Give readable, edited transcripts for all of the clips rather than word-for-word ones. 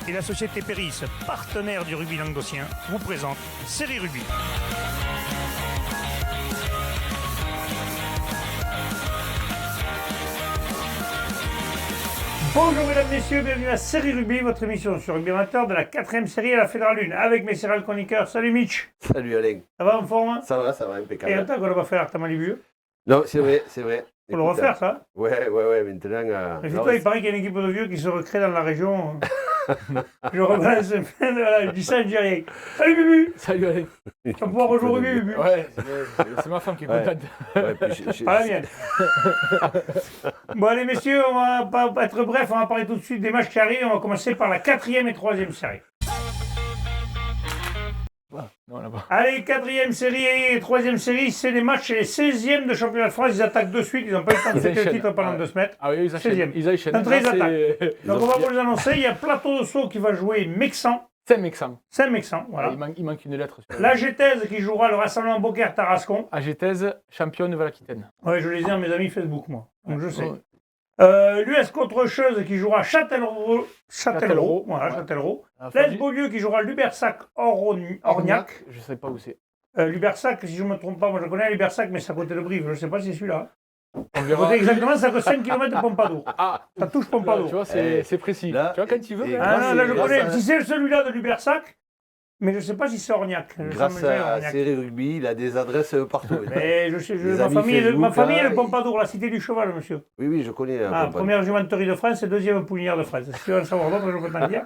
et la société Péris, partenaire du rugby languedocien, vous présente Série Rugby. Bonjour mesdames, messieurs, bienvenue à Série Rugby, votre émission sur rugby amateur de la 4e série à la Fédérale 1, avec mes céréales chroniqueurs. Salut Mitch. Salut Alain. Ça va en forme? Ça va, impeccable. Et attends qu'on n'a pas fait l'Artamalibu. Non, c'est vrai, c'est vrai. Faut le refaire ça. Ouais, maintenant... Toi, il paraît qu'il y a une équipe de vieux qui se recrée dans la région. Je rebalance, voilà, je dis ça, je dis rien. Salut Bubu. Salut Alain. Tu vas pouvoir rejouer au rugby, Bubu. Ouais, c'est ma femme qui est contente. Ouais, puis Pas la mienne. Bon allez messieurs, on va pas être bref, on va parler tout de suite des matchs qui arrivent. On va commencer par la 4e et 3e série. Non, là-bas. Allez, 4e série et 3e série, c'est des matchs, c'est les 16e de championnat de France. Ils attaquent de suite, ils n'ont pas eu le temps de fêter le titre pendant 2 semaines. Ah oui, ils 16e. enchaînent. Ils enchaînent. D'entrée, ils Là, attaquent. Donc on va vous les annoncer. Il y a Plateau de Sceaux qui va jouer Mexan. Saint-Mexan. Saint-Mexan, voilà. Il manque une lettre. La Gétaise qui jouera le rassemblement Beaucaire-Tarascon. AGTZ, champion Nouvelle-Aquitaine. Ouais, je les ai dans mes amis Facebook, moi. Donc je sais. Ouais. L'US Contrecheuse qui jouera Châtellerault. Voilà, Ouais. Châtellerault. Ah, L'AS Fabi- Beaulieu qui jouera Lubersac-Orniac. Je ne sais pas où c'est. Lubersac, si je ne me trompe pas, moi je connais Lubersac, mais c'est à côté de Brive. Je ne sais pas si c'est celui-là. On À verra. côté exactement, c'est à 5 km de Pompadour. Ah, Ça touche tu Pompadour. vois, Eh, c'est précis. là, Tu vois, quand tu veux. et- hein. Ah non, là je grâce connais. à- Si c'est celui-là de Lubersac, mais je ne sais pas si c'est Orniac. Grâce à Série Rugby, il a des adresses partout. Mais je sais, Les ma amis famille, Facebook, ma famille est là, de Pompadour, la cité du cheval, monsieur. Oui, je connais. Ah, première jumenterie de France et deuxième poulinière de France. Si tu veux en savoir d'autres, je peux t'en dire.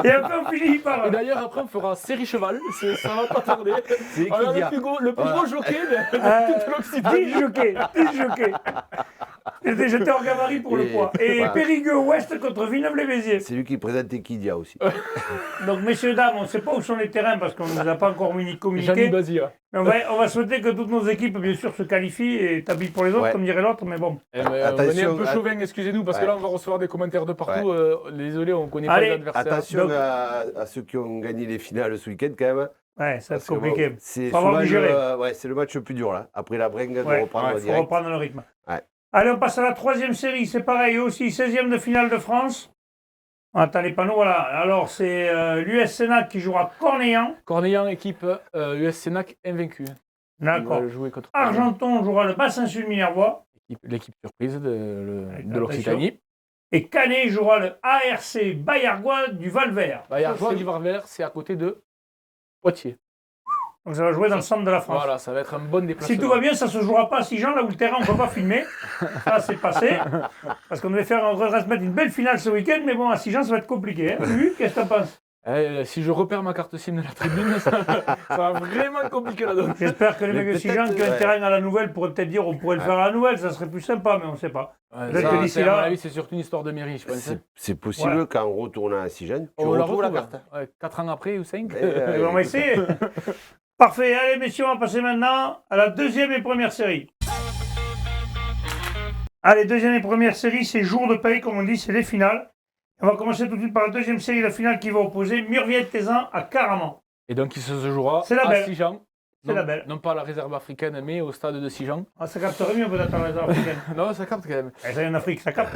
Et après, on finit par. Et d'ailleurs, après, on fera série cheval. Ça va pas tarder. C'est On a Equidia. le plus gros jockey de toute l'Occitanie. 10 jockeys. J'étais en gabarit pour le Et- poids. Et voilà. Périgueux-Ouest contre Villeneuve-les-Béziers. C'est lui qui présente Equidia aussi. Donc, messieurs, dames, on ne sait pas où sont les terrains parce qu'on ne nous a pas encore Jean-Louis communiqué. Bazir. Mais on va souhaiter que toutes nos équipes, bien sûr, se qualifient et t'habilles pour les autres, Ouais. comme dirait l'autre, mais bon. Venez Attention, un peu chauvin, excusez-nous, parce que Ouais. là, on va recevoir des commentaires de partout. Désolé, on ne connaît pas Allez. les adversaires. Attention Donc- à ceux qui ont gagné les finales ce week-end quand même. Ouais, ça va être Parce que compliqué. bon, c'est Faut avoir souvent digéré. c'est le match le plus dur là. Après la bringue de Ouais, reprendre il faut direct. reprendre le rythme. Ouais. Allez, on passe à la 3e série. C'est pareil, eux aussi, 16e de finale de France. On attend les panneaux, voilà. Alors, c'est l'US Sénac qui jouera Cornéan. Cornéan, équipe US Sénac invaincue. D'accord. Il va jouer contre Argenton jouera le Bassin-Sud Minervois. l'équipe surprise de Attention. l'Occitanie. Et Canet jouera le ARC Bayargois du Val-Vert. Bayardois Ça, du Var-Vert, c'est à côté de Poitiers. Donc, ça va jouer dans le centre de la France. Voilà, ça va être un bon déplacement. Si tout va bien, ça se jouera pas à Sijan, là où le terrain, on ne peut pas filmer. Ça, c'est passé. Parce qu'on devait retransmettre une belle finale ce week-end, mais bon, à Sijan, ça va être compliqué. Hein. Lui, qu'est-ce que t'en penses? Si je repère ma carte SIM de la tribune, ça va vraiment compliquer la donne. J'espère que les Mais mecs de peut-être, Sijan qui ont un ouais. terrain à la nouvelle pourraient peut-être dire on pourrait le faire à la nouvelle, ça serait plus sympa, mais on ne sait pas. Peut-être que d'ici À là- mon avis, c'est surtout une histoire de mairie, je pense. C'est possible Voilà. qu'en retournant à Sijan, tu On la retrouves la retrouve, carte. ouais, 4 ans après ou 5. On va essayer. Parfait, allez messieurs, on va passer maintenant à la 2e et première série. Allez, 2e et première série, c'est jour de paye, comme on dit, c'est les finales. On va commencer tout de suite par la 2e série, la finale qui va opposer Murviel-Tézan à Caraman. Et donc, il se jouera C'est la à belle. Sijan. C'est Non- la belle. Non pas à la réserve africaine, mais au stade de Sijan. Ah, ça capterait mieux peut-être en réserve africaine. Non, ça capte quand même. Ça y est, en Afrique, ça capte.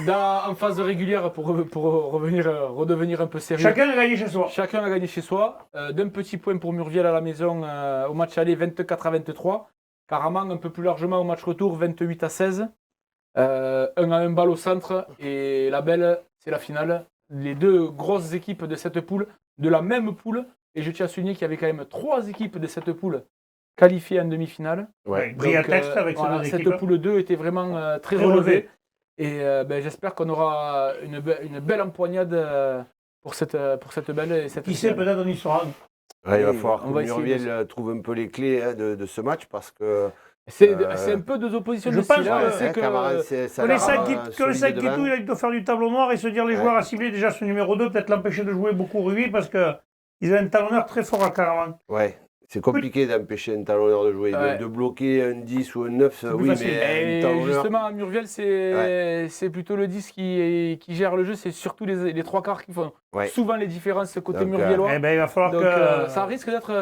En phase régulière, pour redevenir un peu sérieux. Chacun a gagné chez soi. Chacun a gagné chez soi. D'un petit point pour Murviel à la maison au match aller 24-23. Caraman un peu plus largement au match retour 28-16. 1-1 balle au centre. Et la belle, c'est la finale. Les deux grosses équipes de cette poule, de la même poule. Et je tiens à souligner qu'il y avait quand même 3 équipes de cette poule qualifiées en demi-finale. Ouais. Briatexte avec ces voilà, deux cette équipes. poule 2 était vraiment très Très relevée. Et j'espère qu'on aura une belle empoignade pour cette belle et cette Qui sait, finale. peut-être on y sera. Ouais, il va Et falloir on que va essayer Murviel trouve un peu les clés de ce match parce que C'est un peu deux oppositions je de pense style. hein. que- C'est que Camaran, ça Que les a l'air, 5 solide qui devant. touillent, il doit faire du tableau noir et se dire les Ouais. joueurs à cibler déjà ce numéro 2, peut-être l'empêcher de jouer beaucoup au rugby parce qu'ils ont un talonneur très fort à Caraman. Ouais, c'est compliqué d'empêcher un talonneur de jouer. Ouais. De bloquer un 10 ou un 9, plus oui, facile. mais un Et talonneur... justement, à Murviel, c'est plutôt le 10 qui gère le jeu. C'est surtout les 3 quarts qui font Ouais. souvent les différences côté Donc, Murvielois. Eh ben, il va falloir Donc que. ça risque d'être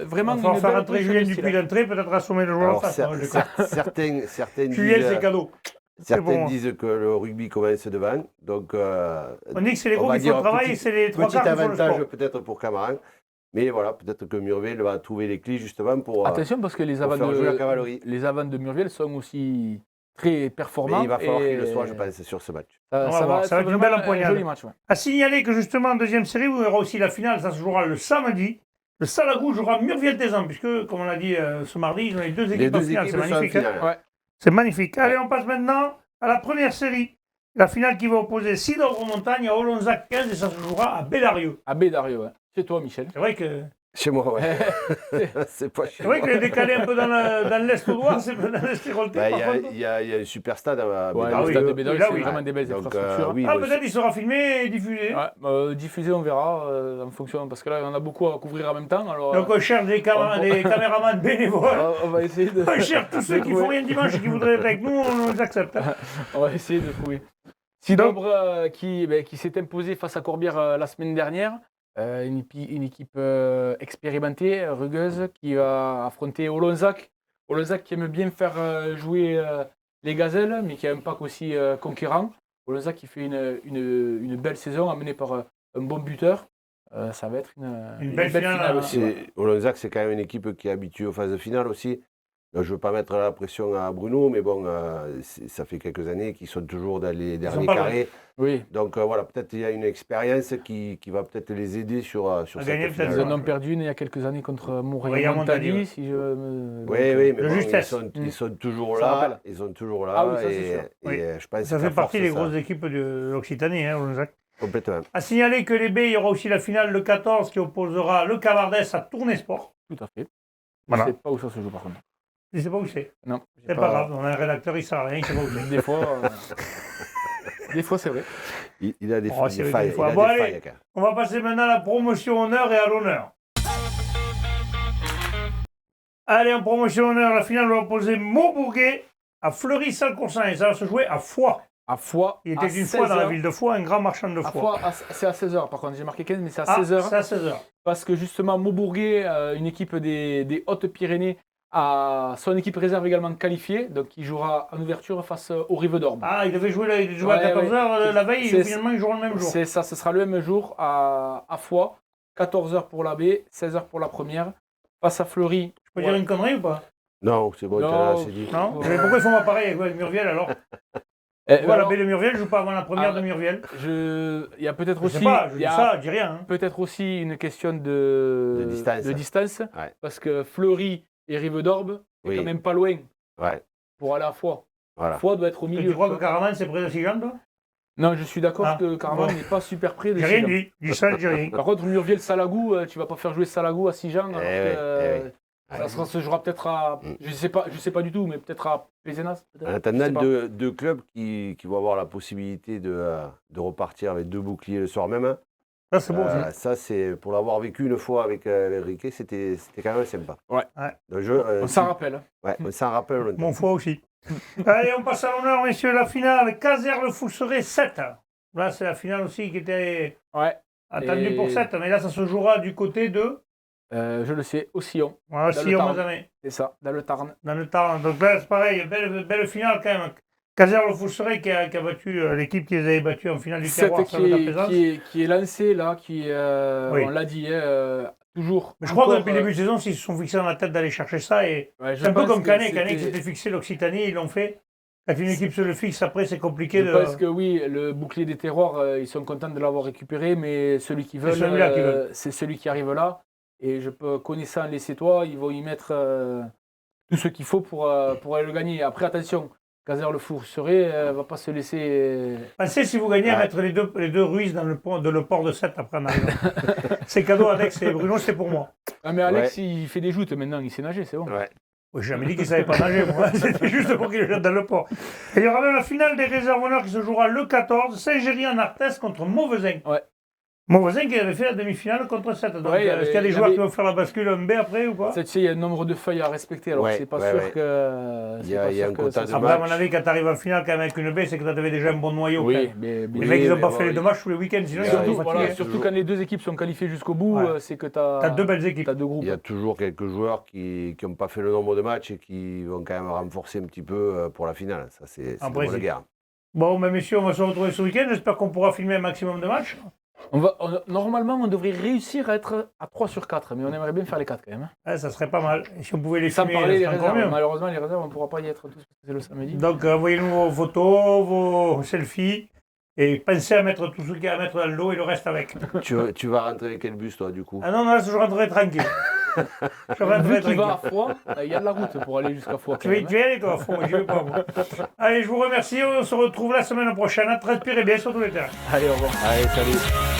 vraiment il une va falloir faire belle entrer opposition Julien de style. Dupuis d'entrée, peut-être assommer le joueur en Alors, face. hein, je crois. certains Julien, disent, c'est cadeau. Certains disent que le rugby commence devant. Donc, On dit que c'est les on gros va qui font le dire travail et c'est les trois petit quarts qui font le avantage sport. peut-être pour Camaran. Mais voilà, peut-être que Murviel va trouver les clés justement pour Attention, parce que les faire avants jouer la cavalerie. de Murviel sont aussi très performants. Mais il va falloir et qu'il le soit, je pense, sur ce match. On va voir, ça va être une belle vraiment empoignade. un joli match. Ouais. À signaler que justement en deuxième série, vous verrez aussi la finale, ça se jouera le samedi. Le Salagou jouera Murviel-Tézan, puisque, comme on l'a dit ce mardi, ils ont les deux Les équipes en deux finale. équipes C'est sont en magnifique. Hein. finale. Ouais. C'est magnifique. Allez, on passe maintenant à la première série. La finale qui va opposer Cidre-Montagne à Olonzac 15 et ça se jouera à Bédarieux. À Bédarieux, ouais. C'est toi, Michel. C'est vrai que. Chez moi, ouais. C'est pas chez C'est vrai moi. que les décalé un peu dans l'Est oudois, c'est dans l'Est héroltais, Bah, par contre. il y a un super stade à Ouais, Bédard. le oui, stade de oui, Bédarieux, là, c'est oui. vraiment des belles Donc, infrastructures. oui, Ah, ouais, peut-être il sera filmé et diffusé. Ouais, diffusé, on verra en fonction, parce que là, on a beaucoup à couvrir en même temps. Alors, Donc on cherche des caméramans bénévoles. on va essayer de. On cherche tous ceux qui font rien dimanche et qui voudraient être avec nous, on les accepte. On va essayer de trouver. Sidobre qui s'est imposé face à Corbière la semaine dernière. Une équipe expérimentée, rugueuse, qui va affronter Olonzac. Olonzac qui aime bien faire jouer les gazelles, mais qui a un pack aussi conquérant. Olonzac qui fait une belle saison, amenée par un bon buteur. Ça va être une belle finale aussi. Ouais. Olonzac, c'est quand même une équipe qui est habituée aux phases finales aussi. Je ne veux pas mettre la pression à Bruno, mais bon, ça fait quelques années qu'ils sont toujours dans les derniers carrés. Oui. Donc voilà, peut-être il y a une expérience qui va peut-être les aider sur cette gagner finale. Ils en ont perdu une il y a quelques années contre Montagny, Montagny, si je me... Oui, mais bon, justesse. ils sont toujours Ça là. rappelle. Ils sont toujours là. Ah oui, ça, c'est sûr. Je pense Ça que fait la partie force, des ça. grosses équipes de l'Occitanie, hein, Olonzac. Complètement. À signaler que les B, il y aura aussi la finale le 14 qui opposera le Cavardès à Tournai Sport. Tout à fait. Voilà. Je ne sais pas où ça se joue par contre. Je ne sais pas où c'est. Non. C'est pas grave, on a un rédacteur, il ne sait rien, il ne sait pas où c'est. Des fois, c'est vrai. Il a des Oh, c'est vrai, failles. des fois. Il a Bon, des allez. failles, quand même. On va passer maintenant à la promotion honneur et à l'honneur. Allez, en promotion honneur, la finale va opposer Maubourguet à Fleury-Salcoursan et ça va se jouer à Foix. À Foix. Il était une fois dans la ville de Foix, un grand marchand de À Foix. Foix, c'est à 16h par contre. J'ai marqué 15, mais c'est à Ah, 16h. c'est à 16h. Parce que justement, Maubourguet, une équipe des Hautes-Pyrénées, a son équipe réserve également qualifiée. Donc, il jouera en ouverture face aux Rives d'Orbe. Ah, il devait jouer à Ouais, 14h la veille C'est- et finalement ils joueront le même jour. C'est ça, ce sera le même jour à Foix. 14h pour la B, 16h pour la première. Face à Fleury. Je peux dire une connerie ou pas? Non, c'est bon, Non. c'est dit. Non Ouais. Mais pourquoi ils font pas pareil avec Murviel alors? Pourquoi la baie de Murviel joue pas avant la première de Murviel? Il y a peut-être Je aussi. sais pas, je il dis y a ça, je dis rien. Hein. peut-être aussi une question de distance. Ouais. Parce que Fleury et Rive d'Orbe, c'est Oui. quand même pas loin Ouais, pour aller à Foix. voilà. Foix doit être au Et milieu. tu crois tu que vois. Caraman c'est près de Sijan, toi? Non, je suis d'accord Ah, que Caraman bon. n'est pas super près de J'ai rien Sijan. dit. Je dis ça, je dis rien. Par contre, Murviel-Salagou, tu vas pas faire jouer Salagou à Sijan. Alors que, oui. ça se jouera peut-être à. Je sais pas du tout, mais peut-être à Pézenas. En attendant, deux clubs qui vont avoir la possibilité de repartir avec 2 boucliers le soir même. Ça, c'est beau. Ça. Ça, c'est pour l'avoir vécu une fois avec Riquet, c'était quand même sympa. Ouais. Donc, On s'en rappelle. Ouais, on s'en rappelle longtemps. Mon foie aussi. Allez, on passe à l'honneur, messieurs, la finale. Caser-le-Fousseret 7. Là, c'est la finale aussi qui était Ouais. attendue Et- pour 7. Mais là, ça se jouera du côté de. Je le sais, au Sillon. Voilà, Dans le Sillon Tarn. Mazamet. C'est ça, dans le Tarn. Dans le Tarn. Donc là, c'est pareil, belle finale quand même. Caser-le-Fousseret qui a battu l'équipe qui les avait battus en finale du Cette terroir. Ça va être la plaisance. qui est lancé là, Oui. on l'a dit, toujours. Mais je crois que encore, depuis le début de saison, ils se sont fixés dans la tête d'aller chercher ça. Et ouais, je c'est un peu pense comme que Canet. c'était- Canet qui s'était fixé l'Occitanie, ils l'ont fait. Quand une équipe se le fixe, après, c'est compliqué Je de. pense que oui, le bouclier des terroirs, ils sont contents de l'avoir récupéré, mais celui qui veut, celui-là qu'ils veulent. c'est celui qui arrive là. Et je peux, connaissant les Sétois, ils vont y mettre tout ce qu'il faut pour aller le gagner. Après, attention, Caser-le-Fousseret ne va pas se laisser. Pensez si vous gagnez à mettre les deux Ruiz dans le port de 7 après en arrivant. C'est cadeau, Alex et Bruno, c'est pour moi. Ah, mais Alex, il fait des joutes maintenant, il sait nager, c'est bon. Ouais. Oui, j'ai jamais dit qu'il ne savait pas nager, moi. C'était juste pour qu'il le jette dans le port. Et il y aura même la finale des réserves honneurs qui se jouera le 14, Saint-Géry en Arthès contre Mauvesin. Ouais. Mon voisin qui avait fait la demi-finale contre 7. Donc, Ouais, est-ce qu'il y a des joueurs qui vont faire la bascule en B après ou pas? Tu sais, il y a un nombre de feuilles à respecter, alors Ouais, c'est pas ouais, sûr ouais. que. Il y a un quota ça de sera- Après, à match. mon avis, quand tu arrives en finale quand même avec une B, c'est que tu avais déjà un bon noyau. quand Oui, même. mais Les Oui, mecs, ils n'ont mais pas bon, fait les deux matchs tous les week-ends, sinon ils sont surtout, fatigués. voilà, fatigué. surtout quand les deux équipes sont qualifiées jusqu'au bout, Ouais. c'est que tu as, T'as deux belles équipes. deux groupes. Il y a toujours quelques joueurs qui n'ont pas fait le nombre de matchs et qui vont quand même renforcer un petit peu pour la finale. Ça, c'est En une bonne principe. guerre. Bon, mais messieurs, on va se retrouver ce week-end. J'espère qu'on pourra filmer un maximum de matchs. Normalement, on devrait réussir à être à 3 sur 4, mais on aimerait bien faire les 4 quand même. Ouais, ça serait pas mal. Et si on pouvait les Sans filmer, parler ça des serait encore réserves. mieux. Malheureusement, les réserves, on ne pourra pas y être tous parce que c'est le samedi. Donc, envoyez-nous vos photos, vos selfies. Et pensez à mettre tout ce qu'il y a à mettre dans le lot et le reste avec. Tu vas rentrer avec quel bus, toi, du coup? Ah non, non, là, je rentrerai tranquille. Je rentrerai Vu qu'il va à tranquille. Foix, il y a de la route pour aller jusqu'à Foix. Tu vas y aller, toi, fond, moi, j'y vais pas, moi. Allez, je vous remercie. On se retrouve la semaine prochaine. Transpirez bien sur tous les terrains. Allez, au revoir. Allez, salut!